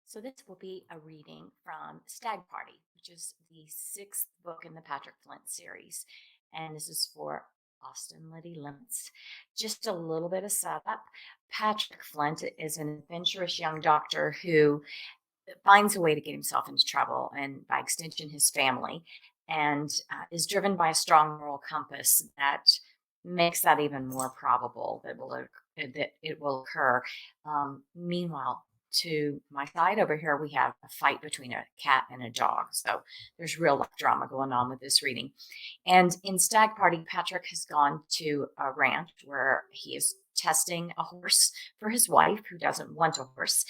So this will be a reading from Stag Party, which is the sixth book in the Patrick Flint series. And this is for Austin Liddy Limits. Just a little bit of setup. Patrick Flint is an adventurous young doctor who finds a way to get himself into trouble and, by extension, his family, and is driven by a strong moral compass that makes that even more probable that it will occur. Meanwhile, to my side over here, we have a fight between a cat and a dog. So there's real life drama going on with this reading. And in Stag Party, Patrick has gone to a ranch where he is testing a horse for his wife, who doesn't want a horse.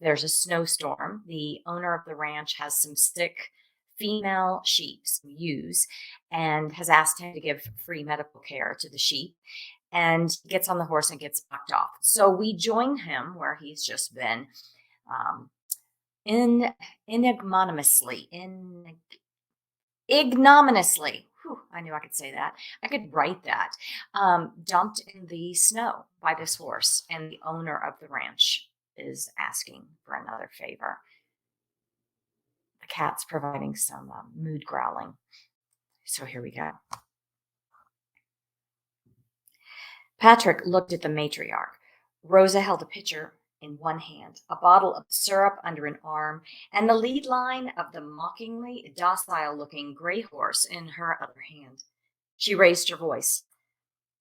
There's a snowstorm. The owner of the ranch has some sick female sheep, some ewes, and has asked him to give free medical care to the sheep. And he gets on the horse and gets knocked off. So we join him where he's just been um, in enigmoniously, ignominiously. I knew I could say that. I could write that. Dumped in the snow by this horse, and the owner of the ranch is asking for another favor. The cat's providing some mood growling. So here we go. Patrick looked at the matriarch. Rosa held a pitcher in one hand, a bottle of syrup under an arm, and the lead line of the mockingly docile-looking gray horse in her other hand. She raised her voice.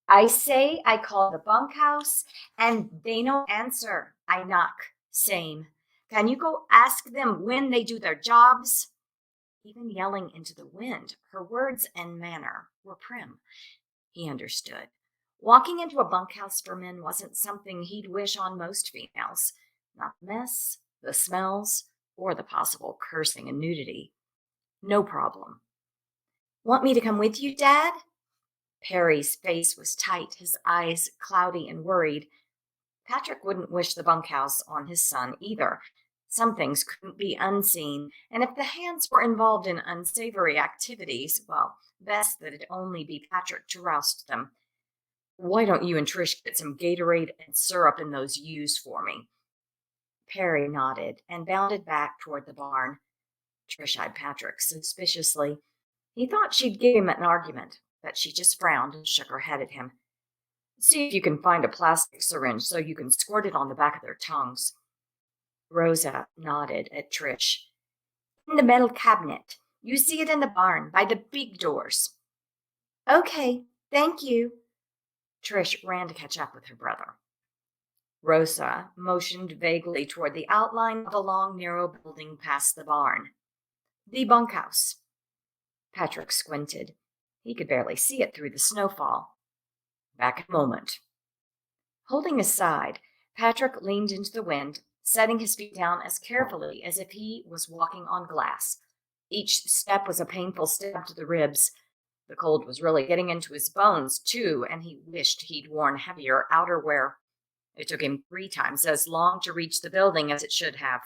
I say I call the bunkhouse, and they no answer. I knock. Same. Can you go ask them when they do their jobs? Even yelling into the wind, her words and manner were prim. He understood. Walking into a bunkhouse for men wasn't something he'd wish on most females. Not the mess, the smells, or the possible cursing and nudity. No problem. Want me to come with you, Dad? Perry's face was tight, his eyes cloudy and worried. Patrick wouldn't wish the bunkhouse on his son either. Some things couldn't be unseen, and if the hands were involved in unsavory activities, well, best that it only be Patrick to roust them. Why don't you and Trish get some Gatorade and syrup in those ewes for me? Perry nodded and bounded back toward the barn. Trish eyed Patrick suspiciously. He thought she'd give him an argument, but she just frowned and shook her head at him. See if you can find a plastic syringe so you can squirt it on the back of their tongues. Rosa nodded at Trish. In the metal cabinet. You see it in the barn, by the big doors. Okay, thank you. Trish ran to catch up with her brother. Rosa motioned vaguely toward the outline of a long, narrow building past the barn. The bunkhouse. Patrick squinted. He could barely see it through the snowfall. Back a moment. Holding his side, Patrick leaned into the wind, setting his feet down as carefully as if he was walking on glass. Each step was a painful stab to the ribs. The cold was really getting into his bones, too, and he wished he'd worn heavier outerwear. It took him 3 times as long to reach the building as it should have,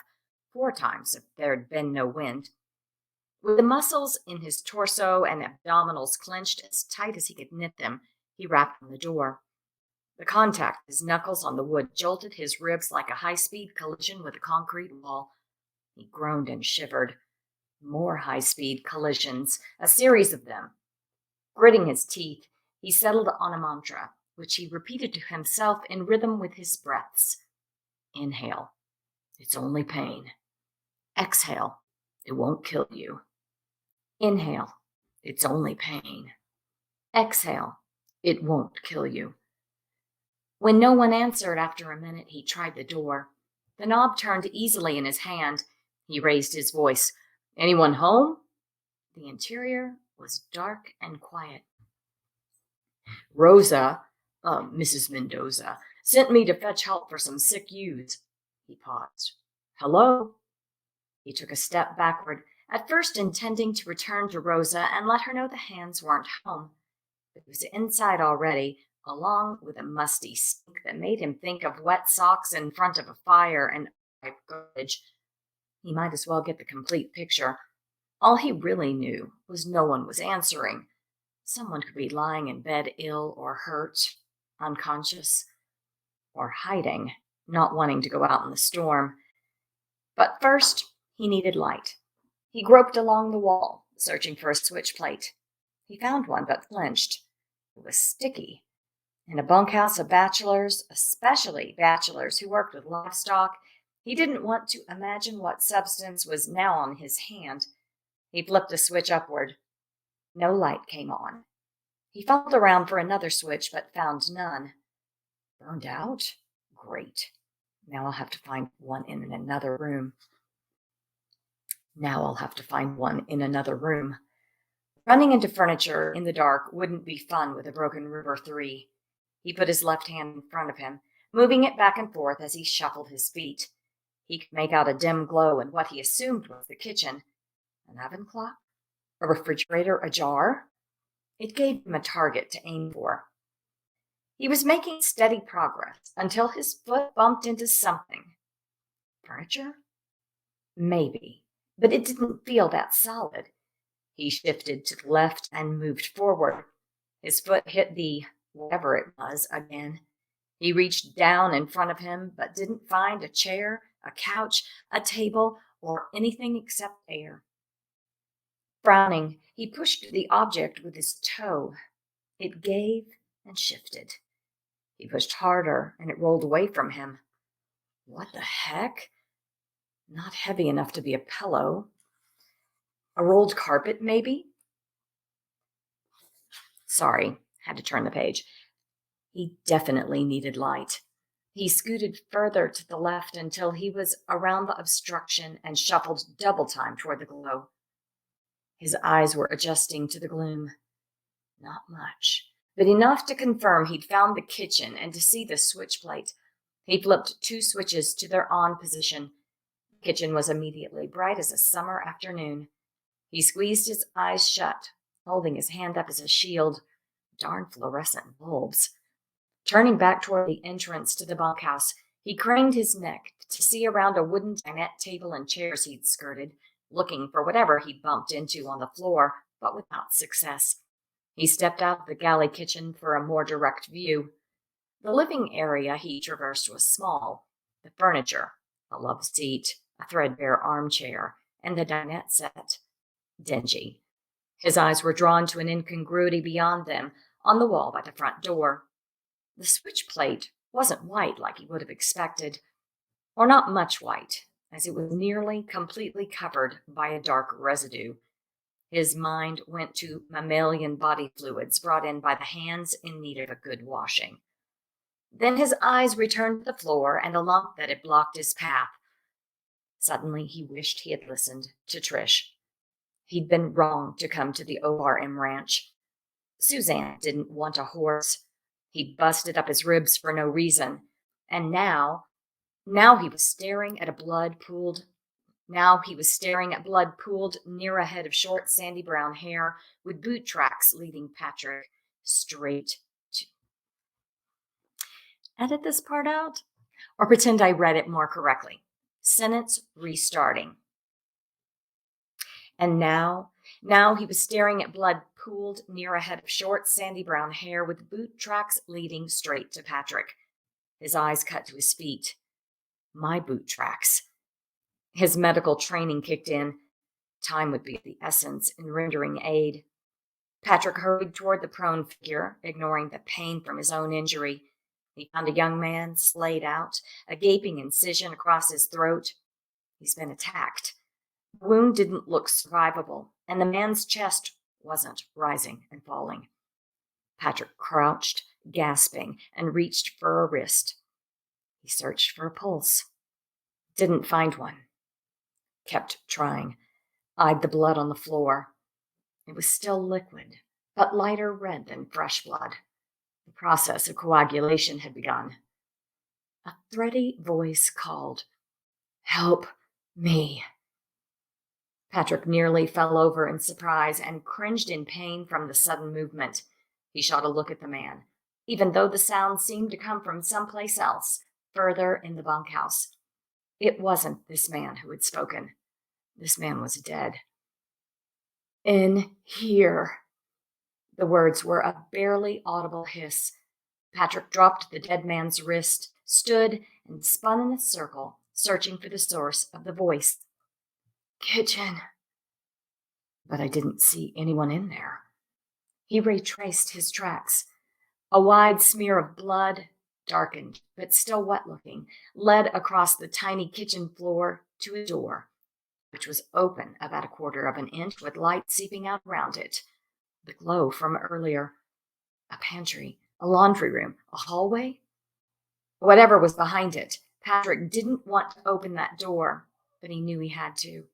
4 times if there'd been no wind. With the muscles in his torso and abdominals clenched as tight as he could knit them, he rapped on the door. The contact of his knuckles on the wood jolted his ribs like a high-speed collision with a concrete wall. He groaned and shivered. More high-speed collisions, a series of them. Gritting his teeth, he settled on a mantra, which he repeated to himself in rhythm with his breaths. Inhale. It's only pain. Exhale. It won't kill you. Inhale. It's only pain. Exhale. It won't kill you. When no one answered after a minute, he tried the door. The knob turned easily in his hand. He raised his voice. Anyone home? The interior was dark and quiet. Rosa, Mrs. Mendoza, sent me to fetch help for some sick ewes. He paused. Hello? He took a step backward, at first intending to return to Rosa and let her know the hands weren't home. But he was inside already, along with a musty stink that made him think of wet socks in front of a fire and garbage. He might as well get the complete picture. All he really knew was no one was answering. Someone could be lying in bed ill or hurt, unconscious, or hiding, not wanting to go out in the storm. But first, he needed light. He groped along the wall, searching for a switch plate. He found one, but flinched. It was sticky. In a bunkhouse of bachelors, especially bachelors who worked with livestock, he didn't want to imagine what substance was now on his hand. He flipped the switch upward. No light came on. He felt around for another switch, but found none. Burned out? Great. Now I'll have to find one in another room. Now I'll have to find one in another room. Running into furniture in the dark wouldn't be fun with a broken River 3. He put his left hand in front of him, moving it back and forth as he shuffled his feet. He could make out a dim glow in what he assumed was the kitchen. An oven clock? A refrigerator ajar? It gave him a target to aim for. He was making steady progress until his foot bumped into something. Furniture? Maybe, but it didn't feel that solid. He shifted to the left and moved forward. His foot hit the whatever it was again. He reached down in front of him, but didn't find a chair, a couch, a table, or anything except air. Frowning, he pushed the object with his toe. It gave and shifted. He pushed harder, and it rolled away from him. What the heck? Not heavy enough to be a pillow. A rolled carpet, maybe? Sorry, had to turn the page. He definitely needed light. He scooted further to the left until he was around the obstruction and shuffled double time toward the glow. His eyes were adjusting to the gloom. Not much, but enough to confirm he'd found the kitchen and to see the switch plate. He flipped 2 switches to their on position. The kitchen was immediately bright as a summer afternoon. He squeezed his eyes shut, holding his hand up as a shield. Darn fluorescent bulbs. Turning back toward the entrance to the bunkhouse, he craned his neck to see around a wooden dinette table and chairs he'd skirted, looking for whatever he'd bumped into on the floor, but without success. He stepped out of the galley kitchen for a more direct view. The living area he traversed was small. The furniture, a love seat, a threadbare armchair, and the dinette set, dingy. His eyes were drawn to an incongruity beyond them, on the wall by the front door. The switch plate wasn't white like he would have expected, or not much white, as it was nearly completely covered by a dark residue. His mind went to mammalian body fluids brought in by the hands in need of a good washing. Then his eyes returned to the floor and a lump that had blocked his path. Suddenly he wished he had listened to Trish. He'd been wrong to come to the ORM ranch. Suzanne didn't want a horse. He'd busted up his ribs for no reason. And now he was staring at blood pooled near a head of short, sandy brown hair with boot tracks leading Patrick straight to. Edit this part out? Or pretend I read it more correctly. Sentence restarting. And now he was staring at blood pooled near a head of short, sandy brown hair with boot tracks leading straight to Patrick. His eyes cut to his feet. My boot tracks. His medical training kicked in. Time would be the essence in rendering aid. Patrick hurried toward the prone figure, ignoring the pain from his own injury. He found a young man slayed out, a gaping incision across his throat. He's been attacked. The wound didn't look survivable, and the man's chest wasn't rising and falling. Patrick crouched, gasping, and reached for a wrist. He searched for a pulse. Didn't find one. Kept trying. Eyed the blood on the floor. It was still liquid, but lighter red than fresh blood. The process of coagulation had begun. A thready voice called, "Help me." Patrick nearly fell over in surprise and cringed in pain from the sudden movement. He shot a look at the man, even though the sound seemed to come from someplace else, further in the bunkhouse. It wasn't this man who had spoken. This man was dead. "In here." The words were a barely audible hiss. Patrick dropped the dead man's wrist, stood, and spun in a circle, searching for the source of the voice. Kitchen. But I didn't see anyone in there. He retraced his tracks. A wide smear of blood, darkened but still wet looking, led across the tiny kitchen floor to a door, which was open about a quarter of an inch with light seeping out around it. The glow from earlier. A pantry, a laundry room, a hallway? Whatever was behind it, Patrick didn't want to open that door, but he knew he had to.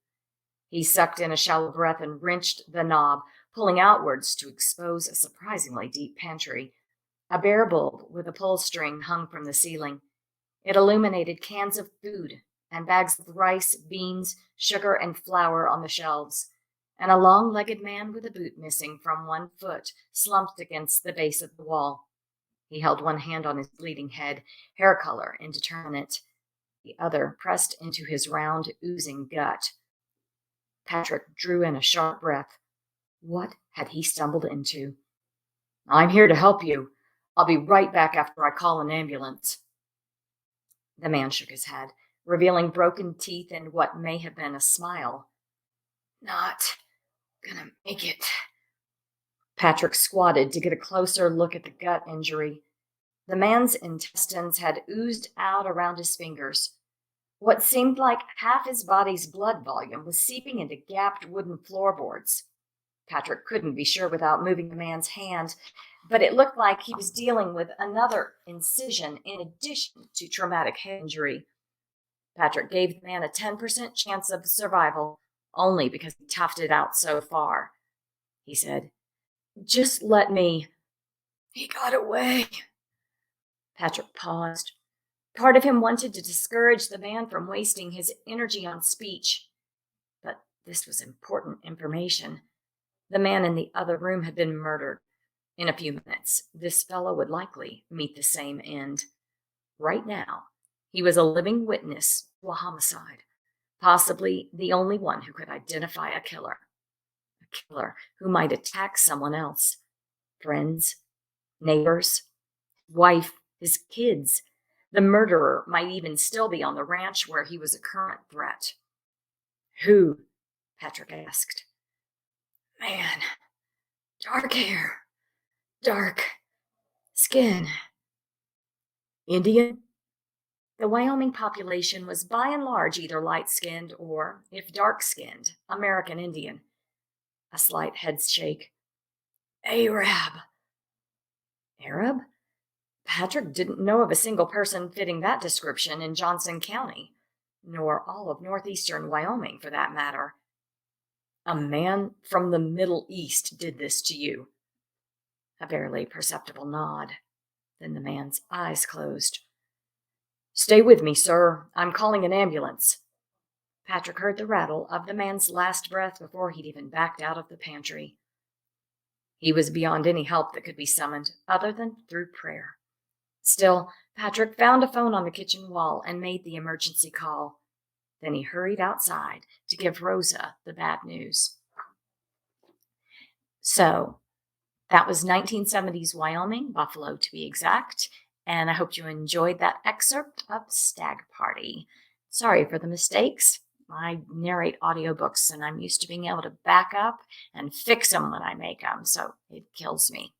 He sucked in a shallow breath and wrenched the knob, pulling outwards to expose a surprisingly deep pantry. A bare bulb with a pull string hung from the ceiling. It illuminated cans of food and bags of rice, beans, sugar, and flour on the shelves, and a long-legged man with a boot missing from one foot slumped against the base of the wall. He held one hand on his bleeding head, hair color indeterminate, the other pressed into his round, oozing gut. Patrick drew in a sharp breath. What had he stumbled into? I'm here to help you. I'll be right back after I call an ambulance. The man shook his head, revealing broken teeth and what may have been a smile. Not gonna make it. Patrick squatted to get a closer look at the gut injury. The man's intestines had oozed out around his fingers. What seemed like half his body's blood volume was seeping into gapped wooden floorboards. Patrick couldn't be sure without moving the man's hand, but it looked like he was dealing with another incision in addition to traumatic head injury. Patrick gave the man a 10% chance of survival, only because he toughed it out so far. He said, Just let me. He got away. Patrick paused. Part of him wanted to discourage the man from wasting his energy on speech. But this was important information. The man in the other room had been murdered. In a few minutes, this fellow would likely meet the same end. Right now, he was a living witness to a homicide, possibly the only one who could identify a killer who might attack someone else. Friends, neighbors, wife, his kids. The murderer might even still be on the ranch where he was a current threat. Who? Patrick asked. Man, dark hair, dark skin. Indian? The Wyoming population was by and large either light-skinned or, if dark-skinned, American Indian. A slight head shake. Arab. Arab? Patrick didn't know of a single person fitting that description in Johnson County, nor all of northeastern Wyoming for that matter. A man from the Middle East did this to you. A barely perceptible nod. Then the man's eyes closed. Stay with me, sir. I'm calling an ambulance. Patrick heard the rattle of the man's last breath before he'd even backed out of the pantry. He was beyond any help that could be summoned, other than through prayer. Still, Patrick found a phone on the kitchen wall and made the emergency call. Then he hurried outside to give Rosa the bad news. So, that was 1970s Wyoming, Buffalo to be exact, and I hope you enjoyed that excerpt of Stag Party. Sorry for the mistakes. I narrate audiobooks, and I'm used to being able to back up and fix them when I make them, so it kills me.